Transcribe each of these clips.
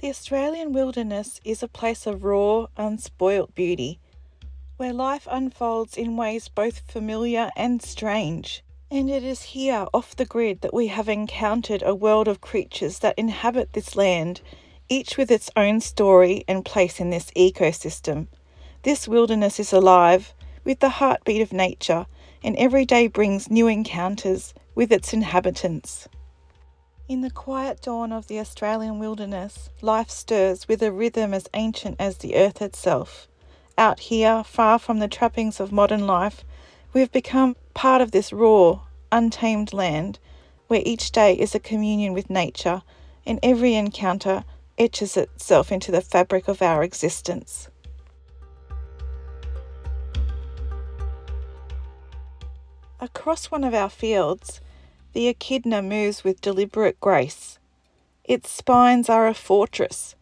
The Australian wilderness is a place of raw, unspoilt beauty, where life unfolds in ways both familiar and strange. And it is here, off the grid, that we have encountered a world of creatures that inhabit this land, each with its own story and place in this ecosystem. This wilderness is alive, with the heartbeat of nature, and every day brings new encounters with its inhabitants. In the quiet dawn of the Australian wilderness, life stirs with a rhythm as ancient as the earth itself. Out here, far from the trappings of modern life, we've become part of this raw, untamed land, where each day is a communion with nature, and every encounter etches itself into the fabric of our existence. Across one of our fields, the echidna moves with deliberate grace. Its spines are a fortress,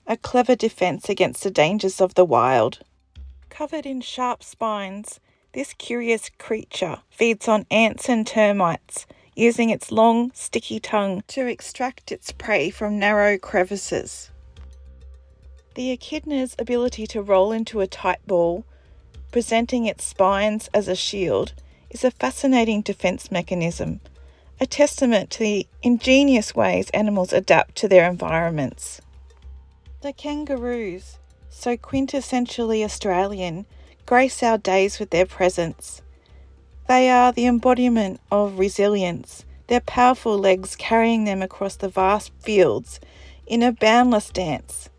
a clever defence against the dangers of the wild. Covered in sharp spines, this curious creature feeds on ants and termites, using its long, sticky tongue to extract its prey from narrow crevices. The echidna's ability to roll into a tight ball, presenting its spines as a shield, is a fascinating defence mechanism, a testament to the ingenious ways animals adapt to their environments. The kangaroos, so quintessentially Australian, grace our days with their presence. They are the embodiment of resilience, their powerful legs carrying them across the vast fields in a boundless dance.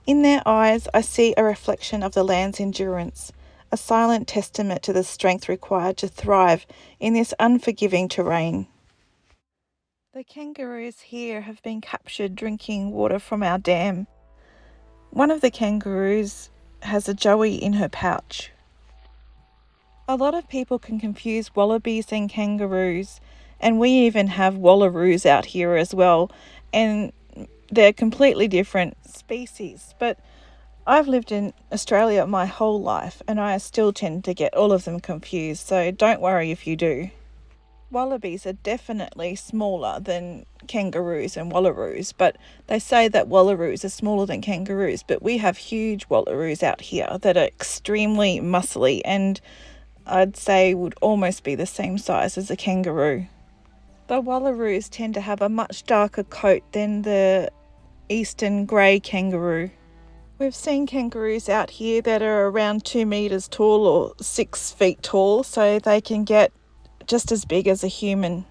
In their eyes, I see a reflection of the land's endurance, a silent testament to the strength required to thrive in this unforgiving terrain. The kangaroos here have been captured drinking water from our dam. One of the kangaroos has a joey in her pouch. A lot of people can confuse wallabies and kangaroos, and we even have wallaroos out here as well, and they're completely different species, but I've lived in Australia my whole life and I still tend to get all of them confused, so don't worry if you do. Wallabies are definitely smaller than kangaroos and wallaroos, but they say that wallaroos are smaller than kangaroos, but we have huge wallaroos out here that are extremely muscly and I'd say would almost be the same size as a kangaroo. The wallaroos tend to have a much darker coat than the eastern grey kangaroo. We've seen kangaroos out here that are around 2 metres tall or 6 feet tall, so they can get just as big as a human.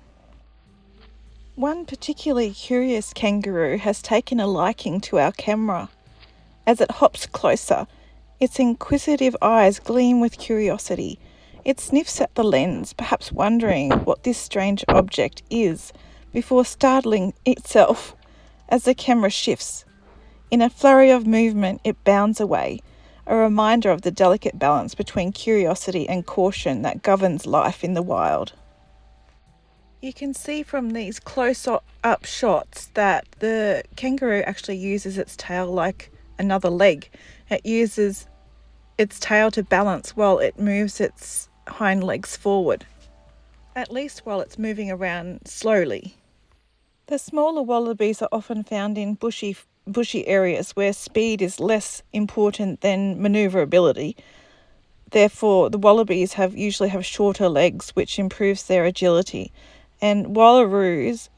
One particularly curious kangaroo has taken a liking to our camera. As it hops closer, its inquisitive eyes gleam with curiosity. It sniffs at the lens, perhaps wondering what this strange object is, before startling itself as the camera shifts. In a flurry of movement, it bounds away, a reminder of the delicate balance between curiosity and caution that governs life in the wild. You can see from these close-up shots that the kangaroo actually uses its tail like another leg. It uses its tail to balance while it moves its hind legs forward, at least while it's moving around slowly. The smaller wallabies are often found in bushy areas where speed is less important than manoeuvrability. Therefore, the wallabies usually have shorter legs, which improves their agility. And wallaroos,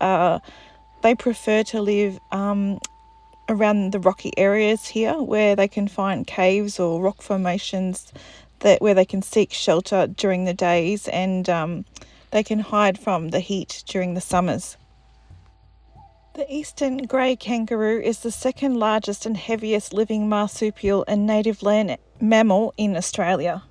they prefer to live around the rocky areas here, where they can find caves or rock formations where they can seek shelter during the days, and they can hide from the heat during the summers. The eastern grey kangaroo is the second largest and heaviest living marsupial and native land mammal in Australia.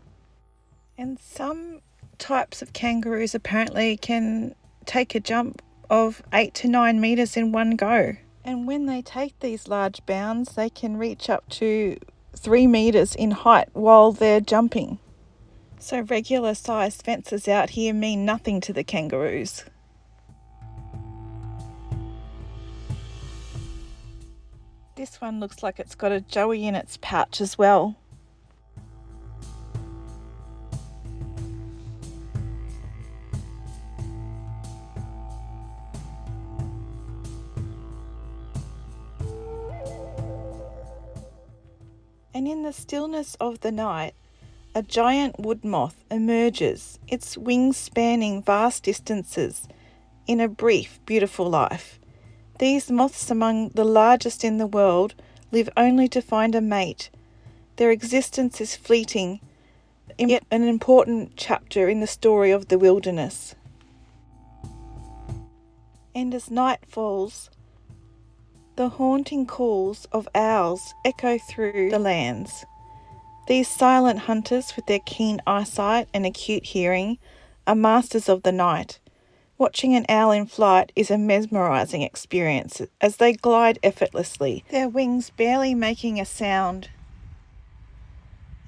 And some types of kangaroos apparently can take a jump of 8 to 9 metres in one go. And when they take these large bounds, they can reach up to 3 metres in height while they're jumping. So regular sized fences out here mean nothing to the kangaroos. This one looks like it's got a joey in its pouch as well. And in the stillness of the night, a giant wood moth emerges, its wings spanning vast distances in a brief, beautiful life. These moths, among the largest in the world, live only to find a mate. Their existence is fleeting, yet an important chapter in the story of the wilderness. And as night falls, the haunting calls of owls echo through the lands. These silent hunters, with their keen eyesight and acute hearing, are masters of the night. Watching an owl in flight is a mesmerising experience as they glide effortlessly, their wings barely making a sound.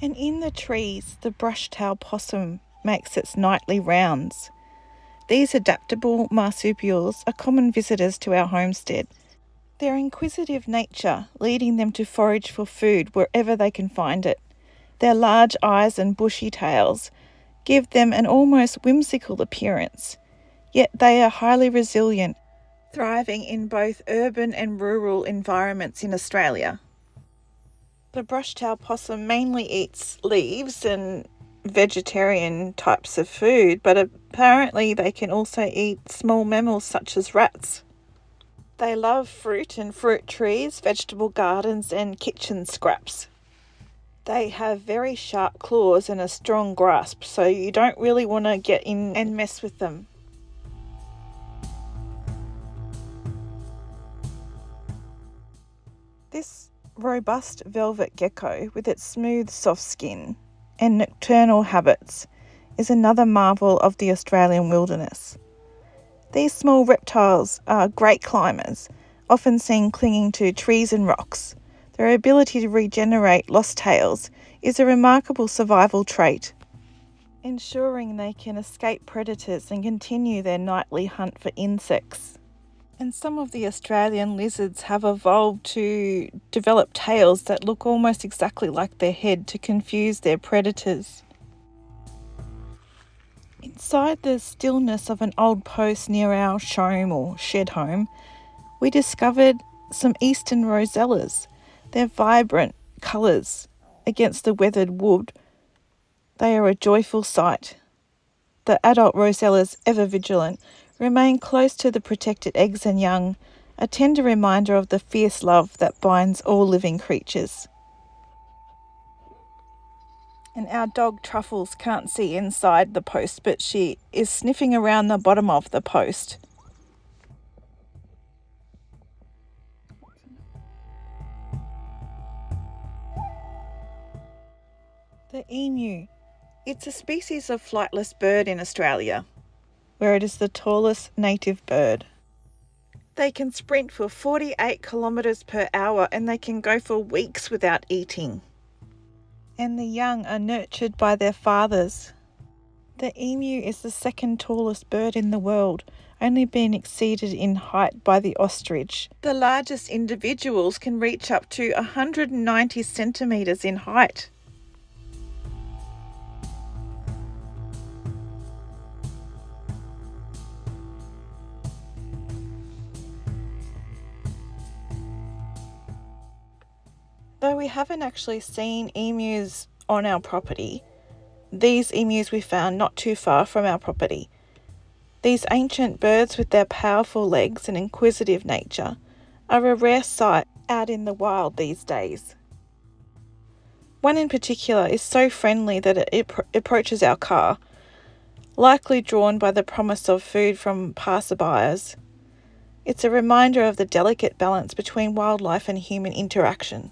And in the trees, the brushtail possum makes its nightly rounds. These adaptable marsupials are common visitors to our homestead, their inquisitive nature leading them to forage for food wherever they can find it. Their large eyes and bushy tails give them an almost whimsical appearance, yet they are highly resilient, thriving in both urban and rural environments in Australia. The brushtail possum mainly eats leaves and vegetarian types of food, but apparently they can also eat small mammals such as rats. They love fruit and fruit trees, vegetable gardens and kitchen scraps. They have very sharp claws and a strong grasp, so you don't really want to get in and mess with them. This robust velvet gecko, with its smooth, soft skin and nocturnal habits, is another marvel of the Australian wilderness. These small reptiles are great climbers, often seen clinging to trees and rocks. Their ability to regenerate lost tails is a remarkable survival trait, ensuring they can escape predators and continue their nightly hunt for insects. And some of the Australian lizards have evolved to develop tails that look almost exactly like their head to confuse their predators. Inside the stillness of an old post near our shome or shed home, we discovered some eastern rosellas. Their vibrant colours against the weathered wood, they are a joyful sight. The adult rosellas, ever vigilant, remain close to the protected eggs and young, a tender reminder of the fierce love that binds all living creatures. And our dog Truffles can't see inside the post, but she is sniffing around the bottom of the post. The emu. It's a species of flightless bird in Australia, where it is the tallest native bird. They can sprint for 48 kilometres per hour and they can go for weeks without eating. And the young are nurtured by their fathers. The emu is the second tallest bird in the world, only being exceeded in height by the ostrich. The largest individuals can reach up to 190 centimetres in height. Though we haven't actually seen emus on our property, these emus we found not too far from our property. These ancient birds with their powerful legs and inquisitive nature are a rare sight out in the wild these days. One in particular is so friendly that it approaches our car, likely drawn by the promise of food from passerbyers. It's a reminder of the delicate balance between wildlife and human interaction.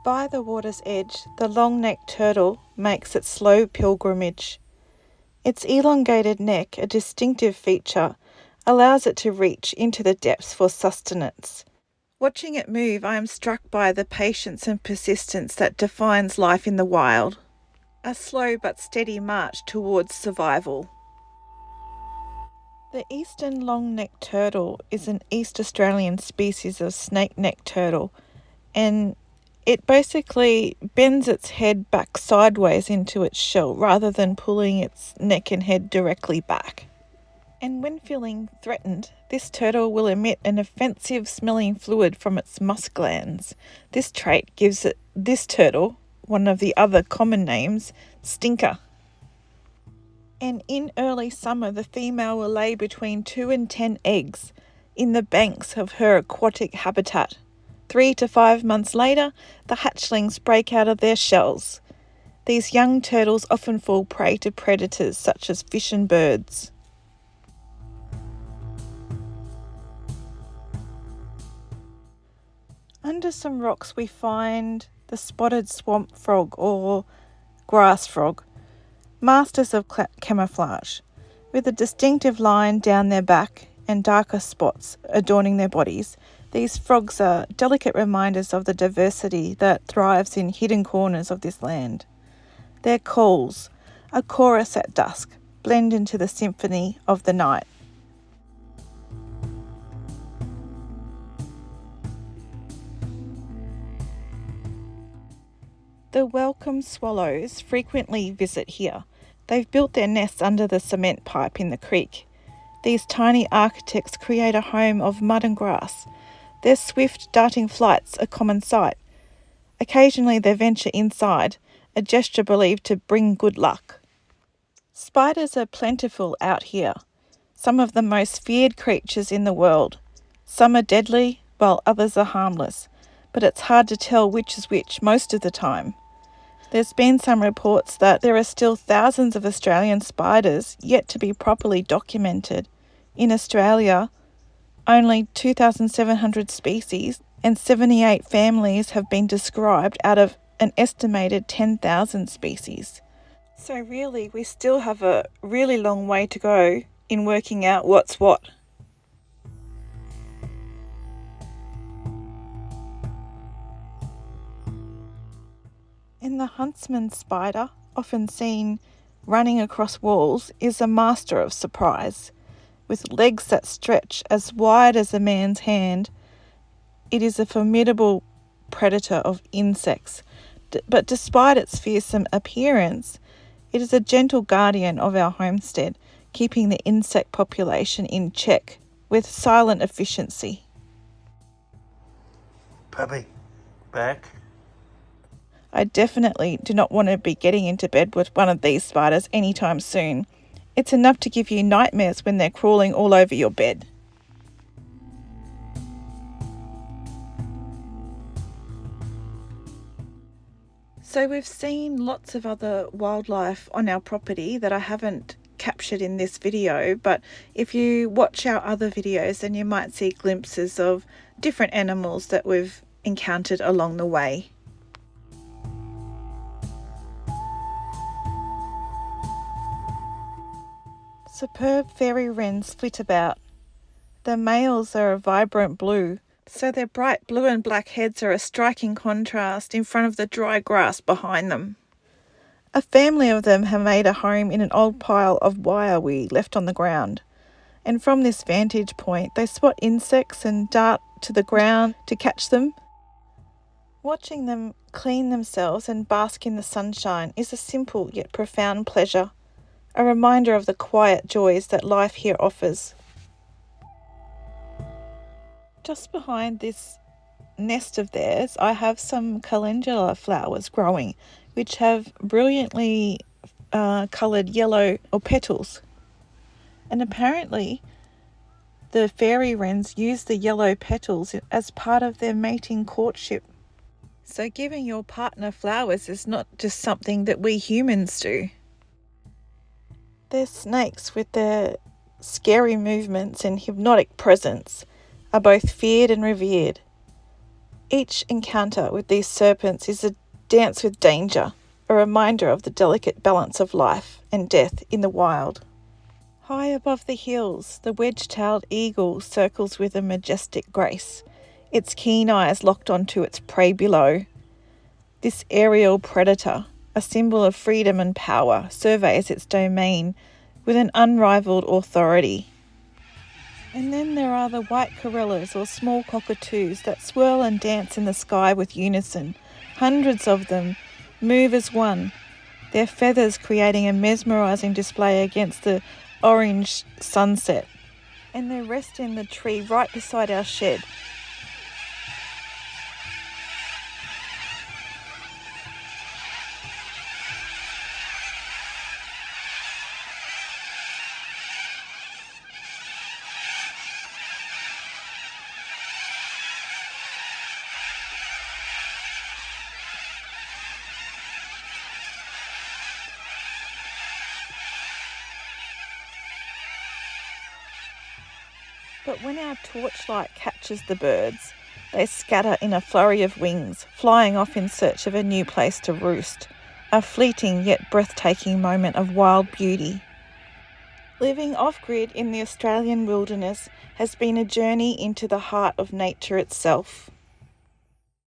By the water's edge, the long-necked turtle makes its slow pilgrimage. Its elongated neck, a distinctive feature, allows it to reach into the depths for sustenance. Watching it move, I am struck by the patience and persistence that defines life in the wild. A slow but steady march towards survival. The eastern long-necked turtle is an East Australian species of snake-necked turtle, and it basically bends its head back sideways into its shell rather than pulling its neck and head directly back. And when feeling threatened, this turtle will emit an offensive smelling fluid from its musk glands. This trait gives this turtle one of the other common names, stinker. And in early summer, the female will lay between 2 and 10 eggs in the banks of her aquatic habitat. 3 to 5 months later, the hatchlings break out of their shells. These young turtles often fall prey to predators such as fish and birds. Under some rocks we find the spotted swamp frog or grass frog, masters of camouflage, with a distinctive line down their back and darker spots adorning their bodies. These frogs are delicate reminders of the diversity that thrives in hidden corners of this land. Their calls, a chorus at dusk, blend into the symphony of the night. The welcome swallows frequently visit here. They've built their nests under the cement pipe in the creek. These tiny architects create a home of mud and grass. Their swift, darting flights a common sight. Occasionally they venture inside, a gesture believed to bring good luck. Spiders are plentiful out here, some of the most feared creatures in the world. Some are deadly, while others are harmless, but it's hard to tell which is which most of the time. There's been some reports that there are still thousands of Australian spiders yet to be properly documented. In Australia, only 2,700 species and 78 families have been described out of an estimated 10,000 species. So really, we still have a really long way to go in working out what's what. And the Huntsman Spider, often seen running across walls, is a master of surprise. With legs that stretch as wide as a man's hand, it is a formidable predator of insects. But despite its fearsome appearance, it is a gentle guardian of our homestead, keeping the insect population in check with silent efficiency. Puppy, back. I definitely do not want to be getting into bed with one of these spiders anytime soon. It's enough to give you nightmares when they're crawling all over your bed. So we've seen lots of other wildlife on our property that I haven't captured in this video, but if you watch our other videos then you might see glimpses of different animals that we've encountered along the way. Superb fairy wrens flit about. The males are a vibrant blue, so their bright blue and black heads are a striking contrast in front of the dry grass behind them. A family of them have made a home in an old pile of wire we left on the ground, and from this vantage point they spot insects and dart to the ground to catch them. Watching them clean themselves and bask in the sunshine is a simple yet profound pleasure, a reminder of the quiet joys that life here offers. Just behind this nest of theirs, I have some calendula flowers growing, which have brilliantly coloured yellow or petals. And apparently the fairy wrens use the yellow petals as part of their mating courtship. So giving your partner flowers is not just something that we humans do. Their snakes, with their scary movements and hypnotic presence, are both feared and revered. Each encounter with these serpents is a dance with danger, a reminder of the delicate balance of life and death in the wild. High above the hills, the wedge-tailed eagle circles with a majestic grace, its keen eyes locked onto its prey below. This aerial predator, a symbol of freedom and power, surveys its domain with an unrivaled authority. And then there are the white corellas, or small cockatoos, that swirl and dance in the sky with unison. Hundreds of them move as one, their feathers creating a mesmerising display against the orange sunset, and they rest in the tree right beside our shed. But when our torchlight catches the birds, they scatter in a flurry of wings, flying off in search of a new place to roost, a fleeting yet breathtaking moment of wild beauty. Living off-grid in the Australian wilderness has been a journey into the heart of nature itself.